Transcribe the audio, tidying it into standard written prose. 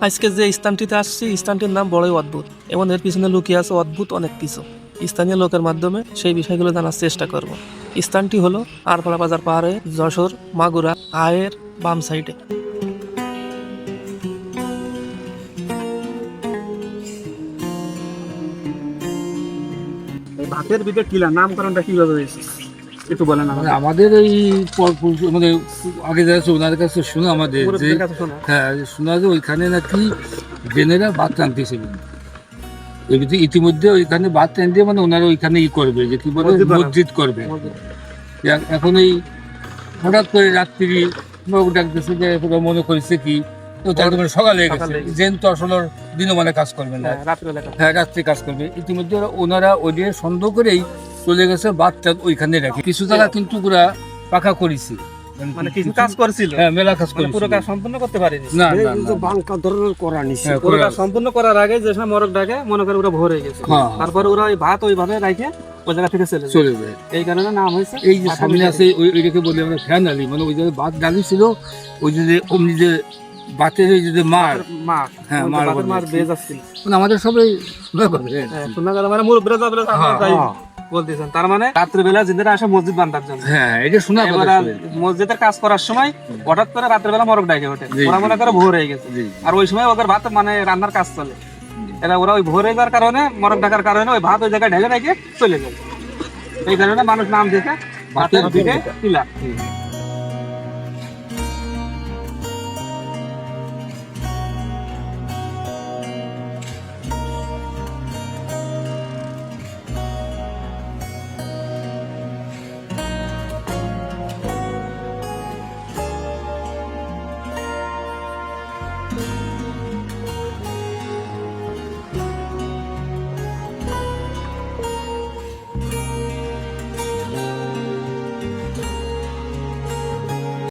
আজকে যে স্থানটিতে আসছি, স্থানটির নাম বড়ই অদ্ভুত এবং এর পিছনে লুকিয়ে আছে অদ্ভুত অনেক কিছু। স্থানীয় লোকের মাধ্যমে সেই বিষয়গুলো জানার চেষ্টা করব। স্থানটি হলো আরপাড়া বাজার পাহাড়ে যশোর মাগুরা আয়ের বাম সাইডে। ভাতের পিঠে টিলা নামকরণটা কিভাবে হয়েছে একটু বলেন আমাদের এই মানে আগে যারা ওনাদের কাছে শোনা আমাদের যে হ্যাঁ শোনা যে ওইখানে নাকি জেনেরা ভাত রাঁধতেছিলেন। ইতিমধ্যে ওইখানে ভাত রাঁধতে মানে ওনারা ওইখানে করবে যে কি বলে মসজিদ করবে। এখন এই হঠাৎ করে রাত্রি ডাকতেছে যে মনে করেছে কি তো তাহলে সকালে গেছে জেন তো আসলে দিনও মানে কাজ করবে না, হ্যাঁ রাত্রে কাজ করবে। ইতিমধ্যে ওনারা ওই দিয়ে সন্দেহ করেই চলে গেছে বাদটা ওইখানে রাখে। কিছু জায়গা কিন্তু পুরা পাকা করেছি, মানে কিছু কাজ করেছিল, হ্যাঁ মেলা কাজ করেছিল, পুরো কাজ সম্পূর্ণ করতে পারেনি। না বাংকা ধরনের করা নিছে, পুরো কাজ সম্পূর্ণ করার আগে যে সময় মরক ডাকে মনে করে ওরা ভোর হয়ে গেছে। তারপর ওরা ওই ভাত ওইভাবে রাখে ওই জায়গা থেকে চলে যায়। এই কারণে নাম হয়েছে। এই যে সামনে আছে ওইটাকে বলি আমরা ফ্যান আলি, মানে ওই জায়গায় ভাত ডালি ছিল, ওই যে অমনি যে বাতের ওই যে মার হ্যাঁ মার বেজ আসছিল, মানে আমাদের সবাই শোনা গেল মানে মুরব্বিরা বলতেছেন। তার মানে রাত্রিবেলা জিন্দারা আসে মসজিদ বান্ধার জন্য। হ্যাঁ এটা শোনা। এবার মসজিদের কাজ করার সময় হঠাৎ করে রাত্রিবেলা মরক ডাকে ওঠে, ওরা মনে করে ভোর হয়ে গেছে। আর ওই সময় ওদের ভাত মানে রান্নার কাজ চলে। এরা ওরা ওই ভোর হয়ে যাওয়ার কারণে মরক ডাকার কারণে ওই ভাত ওই জায়গায় ঢেলে রেখে চলে যায়। এই কারণে মানুষ নাম দিয়েছে ভাতের পিঠে টিলা।